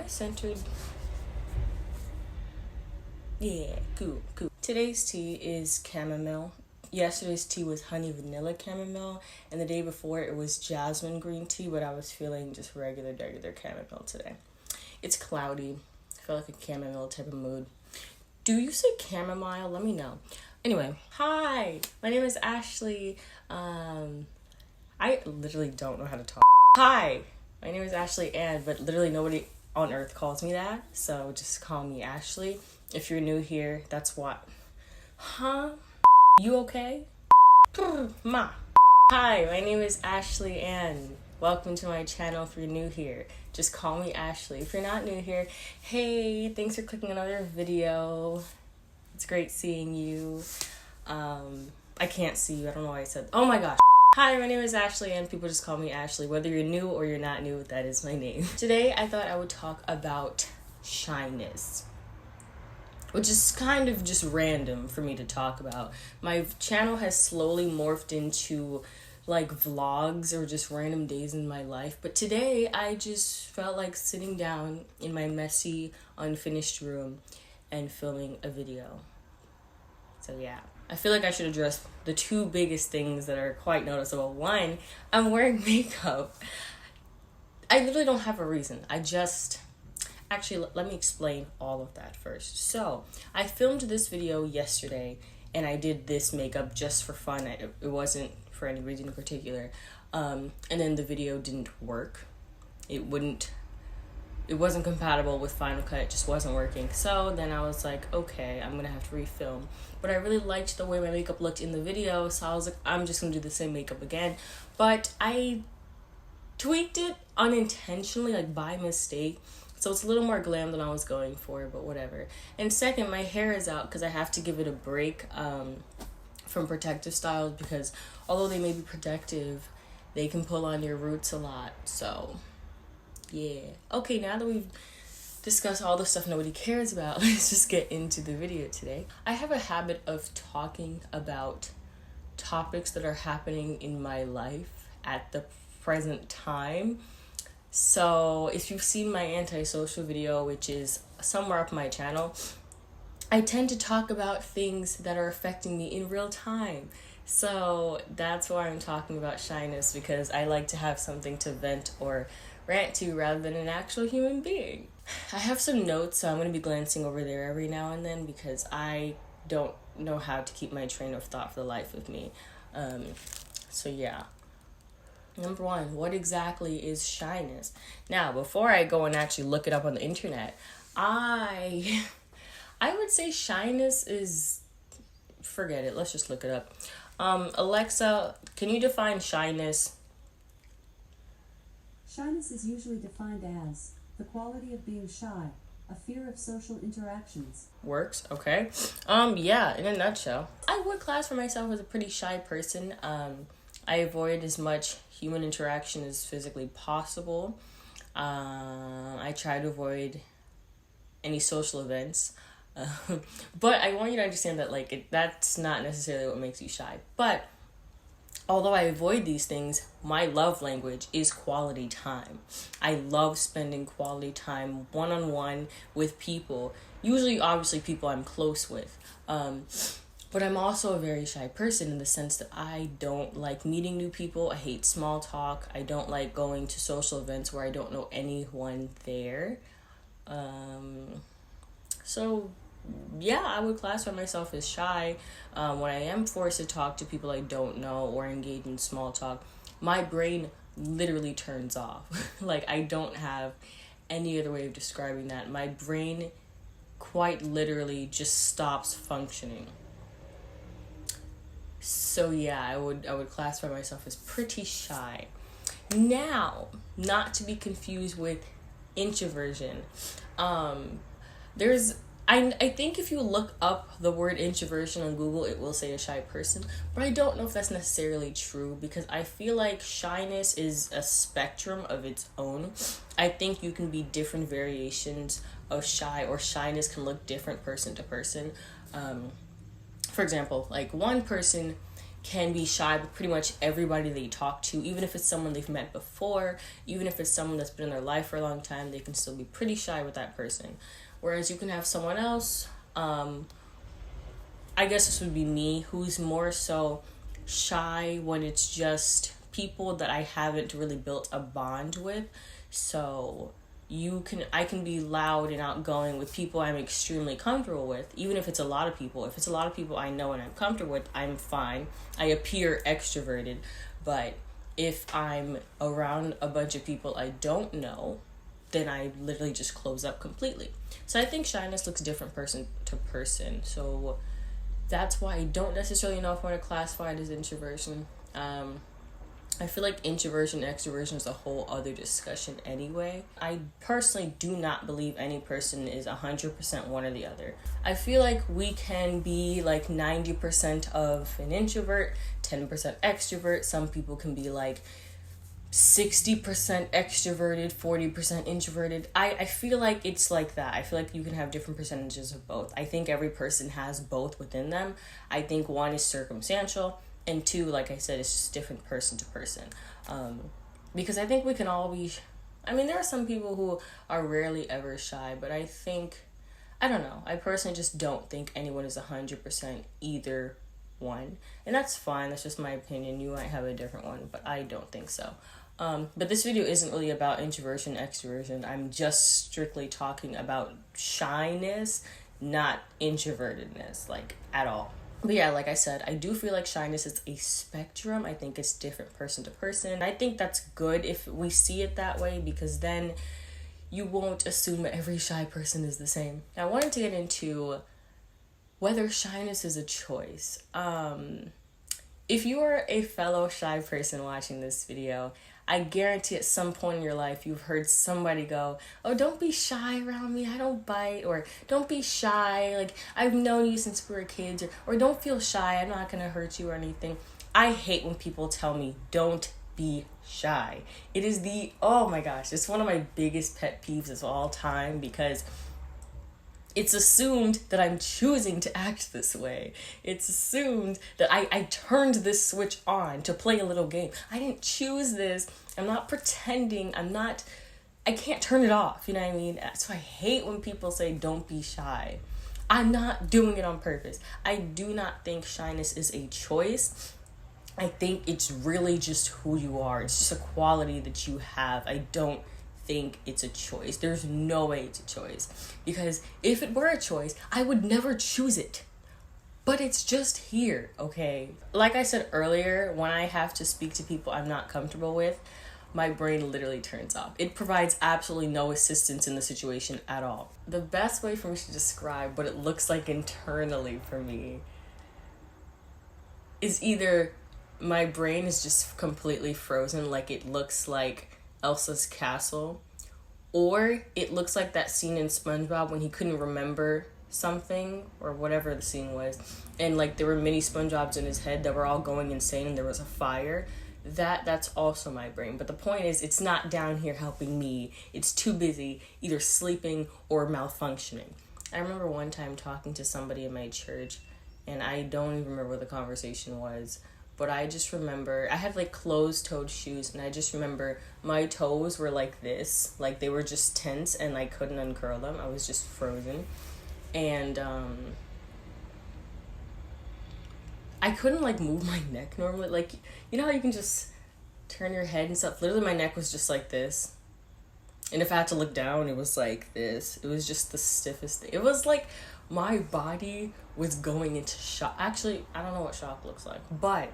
centered. Yeah, cool. Today's tea is chamomile. Yesterday's tea was honey vanilla chamomile, and the day before it was jasmine green tea, but I was feeling just regular chamomile today. It's cloudy. I feel like a chamomile type of mood. Do you say chamomile? Let me know. Anyway, hi, my name is Ashley. I literally don't know how to talk. Hi, my name is Ashleyanne, but literally nobody on earth calls me that, so just call me Ashley. If you're new here, that's what. Huh? You okay? Ma. Hi, my name is Ashleyanne. Welcome to my channel if you're new here. Just call me Ashley. If you're not new here, hey, thanks for clicking another video. It's great seeing you. I can't see you. I don't know why I said. Oh my gosh. Hi, my name is Ashley, and people just call me Ashley. Whether you're new or you're not new, that is my name. Today, I thought I would talk about shyness, which is kind of just random for me to talk about. My channel has slowly morphed into like vlogs or just random days in my life. But today, I just felt like sitting down in my messy, unfinished room and filming a video. So yeah. I feel like I should address the two biggest things that are quite noticeable. One, I'm wearing makeup. I literally don't have a reason. Actually, let me explain all of that first. So, I filmed this video yesterday, and I did this makeup just for fun. It wasn't for any reason in particular. And then the video didn't work. It wasn't compatible with Final Cut. It just wasn't working. So then I was like, okay, I'm gonna have to refilm. But I really liked the way my makeup looked in the video, so I was like, I'm just gonna do the same makeup again. But I tweaked it unintentionally, like by mistake. So it's a little more glam than I was going for, but whatever. And second, my hair is out because I have to give it a break from protective styles, because although they may be protective, they can pull on your roots a lot. So yeah. Okay, now that we've discussed all the stuff nobody cares about, let's just get into the video today. I have a habit of talking about topics that are happening in my life at the present time. So if you've seen my antisocial video, which is somewhere up my channel, I tend to talk about things that are affecting me in real time. So that's why I'm talking about shyness, because I like to have something to vent or rant to rather than an actual human being. I have some notes, so I'm going to be glancing over there every now and then because I don't know how to keep my train of thought for the life of me. So yeah. Number one, what exactly is shyness? Now, before I go and actually look it up on the internet, I would say shyness is, forget it, let's just look it up. Alexa, can you define shyness? Shyness is usually defined as the quality of being shy, a fear of social interactions. Works, okay. Yeah, in a nutshell, I would class for myself as a pretty shy person. I avoid as much human interaction as physically possible. I try to avoid any social events. But I want you to understand that that's not necessarily what makes you shy. But although I avoid these things, my love language is quality time. I love spending quality time one-on-one with people, usually obviously people I'm close with. But I'm also a very shy person in the sense that I don't like meeting new people. I hate small talk. I don't like going to social events where I don't know anyone there. So yeah, I would classify myself as shy. When I am forced to talk to people I don't know or engage in small talk, my brain literally turns off. I don't have any other way of describing that. My brain quite literally just stops functioning. So yeah, I would classify myself as pretty shy. Now, not to be confused with introversion. I think if you look up the word introversion on Google, it will say a shy person, but I don't know if that's necessarily true, because I feel like shyness is a spectrum of its own. I think you can be different variations of shy, or shyness can look different person to person. For example, one person can be shy with pretty much everybody they talk to, even if it's someone they've met before, even if it's someone that's been in their life for a long time, they can still be pretty shy with that person. Whereas you can have someone else, I guess this would be me, who's more so shy when it's just people that I haven't really built a bond with. So I can be loud and outgoing with people I'm extremely comfortable with, even if it's a lot of people. If it's a lot of people I know and I'm comfortable with, I'm fine. I appear extroverted. But if I'm around a bunch of people I don't know, then I literally just close up completely. So I think shyness looks different person to person. So that's why I don't necessarily know if I want to classify it as introversion. I feel like introversion and extroversion is a whole other discussion anyway. I personally do not believe any person is 100% one or the other. I feel like we can be like 90% of an introvert, 10% extrovert. Some people can be like 60% extroverted, 40% introverted. I feel like it's like that. I feel like you can have different percentages of both. I think every person has both within them. I think one is circumstantial, and two, like I said, it's just different person to person. Because I think we can all be... I mean, there are some people who are rarely ever shy, but I don't know. I personally just don't think anyone is 100% either one. And that's fine. That's just my opinion. You might have a different one, but I don't think so. But this video isn't really about introversion, extroversion. I'm just strictly talking about shyness, not introvertedness, like, at all. But yeah, like I said, I do feel like shyness is a spectrum. I think it's different person to person. I think that's good if we see it that way, because then you won't assume that every shy person is the same. I wanted to get into whether shyness is a choice. If you are a fellow shy person watching this video, I guarantee at some point in your life you've heard somebody go, "Oh, don't be shy around me, I don't bite," or "Don't be shy, like, I've known you since we were kids," or "Don't feel shy, I'm not gonna hurt you," or anything. I hate when people tell me, "Don't be shy." It is oh my gosh, it's one of my biggest pet peeves of all time, because it's assumed that I'm choosing to act this way. It's assumed that I turned this switch on to play a little game. I didn't choose this. I'm not pretending. I can't turn it off. You know what I mean? So I hate when people say, "Don't be shy." I'm not doing it on purpose. I do not think shyness is a choice. I think it's really just who you are. It's just a quality that you have. I don't think it's a choice. There's no way it's a choice, because if it were a choice, I would never choose it. But it's just here, okay? Like I said earlier, when I have to speak to people I'm not comfortable with, my brain literally turns off. It provides absolutely no assistance in the situation at all. The best way for me to describe what it looks like internally for me is either my brain is just completely frozen, like it looks like Elsa's castle, or it looks like that scene in SpongeBob when he couldn't remember something, or whatever the scene was, and like there were mini SpongeBobs in his head that were all going insane and there was a fire. That's also my brain. But the point is, it's not down here helping me. It's too busy either sleeping or malfunctioning. I remember one time talking to somebody in my church, and I don't even remember what the conversation was, but I just remember I had like closed-toed shoes, and I just remember my toes were like this, like they were just tense and I couldn't uncurl them. I was just frozen. And I couldn't like move my neck normally. Like, you know how you can just turn your head and stuff? Literally my neck was just like this. And if I had to look down, it was like this. It was just the stiffest thing. It was like my body was going into shock. Actually, I don't know what shock looks like, but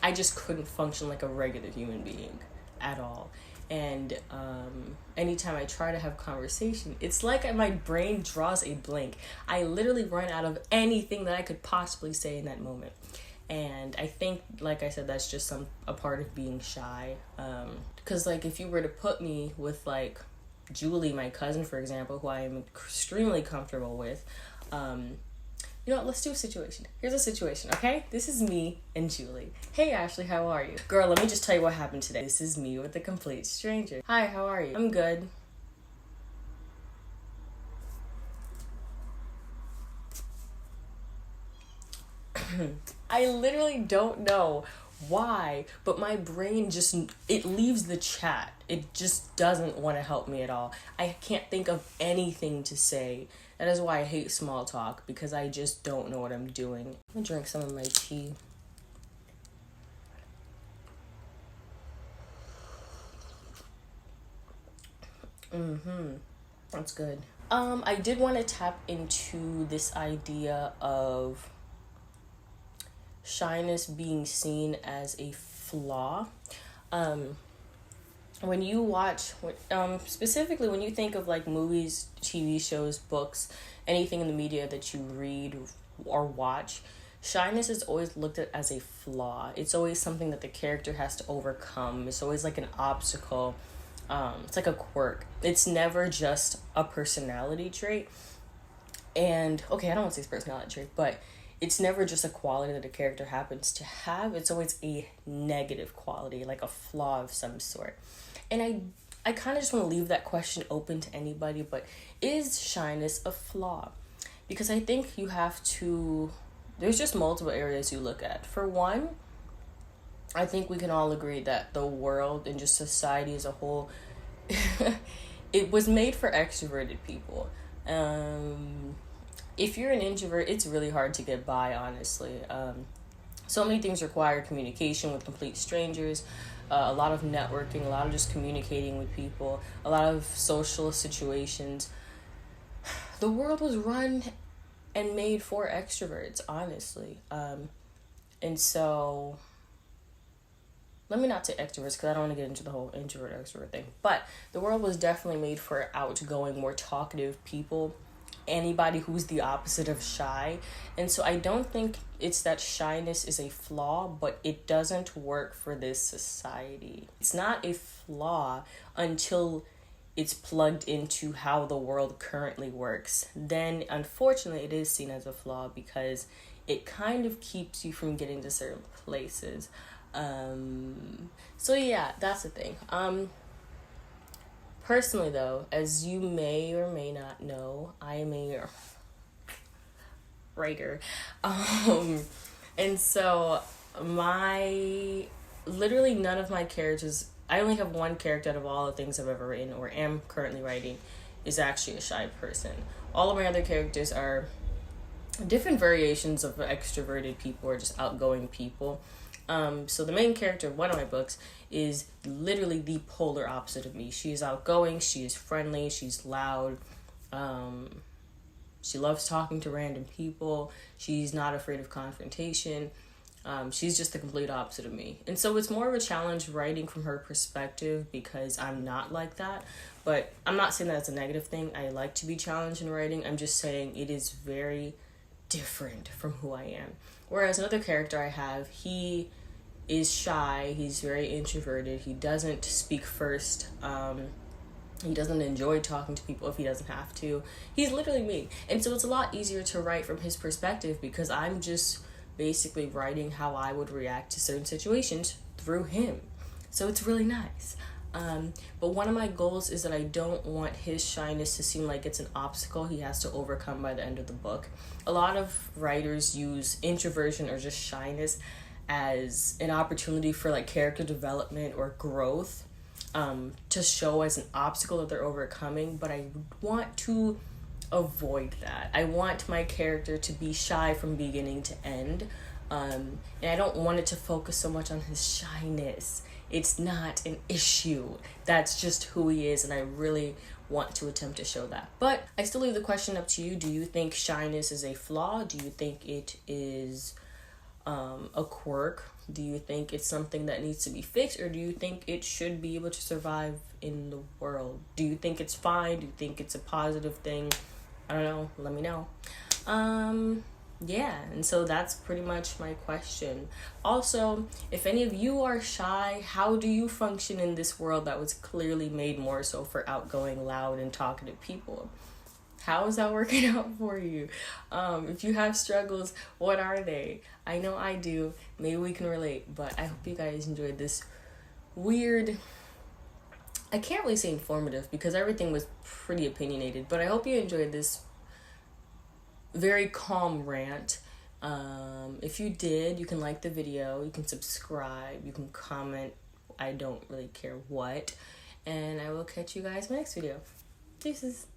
I just couldn't function like a regular human being at all. And anytime I try to have conversation, it's like my brain draws a blank. I literally run out of anything that I could possibly say in that moment. And I think, like I said, that's just a part of being shy. Because like if you were to put me with like Julie, my cousin, for example, who I am extremely comfortable with, you know what, let's do a situation. Here's a situation, okay? This is me and Julie. "Hey, Ashley, how are you?" "Girl, let me just tell you what happened today." This is me with a complete stranger. "Hi, how are you?" "I'm good." I literally don't know why, but my brain just, it leaves the chat. It just doesn't want to help me at all. I can't think of anything to say. That is why I hate small talk, because I just don't know what I'm doing. I'm gonna drink some of my tea. That's good. I did want to tap into this idea of shyness being seen as a flaw. When you watch, specifically when you think of like movies, TV shows, books, anything in the media that you read or watch, shyness is always looked at as a flaw. It's always something that the character has to overcome. It's always like an obstacle. It's like a quirk. It's never just a personality trait. And okay, I don't want to say it's personality trait, but it's never just a quality that a character happens to have. It's always a negative quality, like a flaw of some sort. And I kind of just want to leave that question open to anybody, but is shyness a flaw? Because I think you have to, there's just multiple areas you look at. For one, I think we can all agree that the world and just society as a whole, it was made for extroverted people. If you're an introvert, it's really hard to get by, honestly. So many things require communication with complete strangers, a lot of networking, a lot of just communicating with people, a lot of social situations. The world was run and made for extroverts, honestly. And so, let me not say extroverts, because I don't want to get into the whole introvert-extrovert thing. But the world was definitely made for outgoing, more talkative people. Anybody who's the opposite of shy. And so I don't think it's that shyness is a flaw, but it doesn't work for this society. It's not a flaw until it's plugged into how the world currently works. Then, unfortunately, it is seen as a flaw because it kind of keeps you from getting to certain places. So yeah, that's the thing. Personally, though, as you may or may not know, I am a writer. And so literally none of my characters, I only have one character out of all the things I've ever written or am currently writing, is actually a shy person. All of my other characters are different variations of extroverted people or just outgoing people. So the main character of one of my books is literally the polar opposite of me. She is outgoing, she is friendly, she's loud, she loves talking to random people, she's not afraid of confrontation, she's just the complete opposite of me. And so it's more of a challenge writing from her perspective because I'm not like that, but I'm not saying that it's a negative thing. I like to be challenged in writing. I'm just saying it is very different from who I am. Whereas another character I have, he is shy, he's very introverted, he doesn't speak first, he doesn't enjoy talking to people if he doesn't have to. He's literally me. And so it's a lot easier to write from his perspective because I'm just basically writing how I would react to certain situations through him. So it's really nice. But one of my goals is that I don't want his shyness to seem like it's an obstacle he has to overcome by the end of the book. A lot of writers use introversion or just shyness as an opportunity for like character development or growth, to show as an obstacle that they're overcoming, but I want to avoid that. I want my character to be shy from beginning to end, and I don't want it to focus so much on his shyness. It's not an issue. That's just who he is, and I really want to attempt to show that. But I still leave the question up to you. Do you think shyness is a flaw? Do you think it is a quirk? Do you think it's something that needs to be fixed, or do you think it should be able to survive in the world? Do you think it's fine? Do you think it's a positive thing? I don't know. Let me know. Yeah, and so that's pretty much my question. Also, if any of you are shy, how do you function in this world that was clearly made more so for outgoing, loud, and talkative people? How is that working out for you? If you have struggles, what are they? I know I do. Maybe we can relate, but I hope you guys enjoyed this weird, I can't really say informative because everything was pretty opinionated, but I hope you enjoyed this very calm rant. If you did, you can like the video, you can subscribe, you can comment. I don't really care what. And I will catch you guys in my next video. Deuces.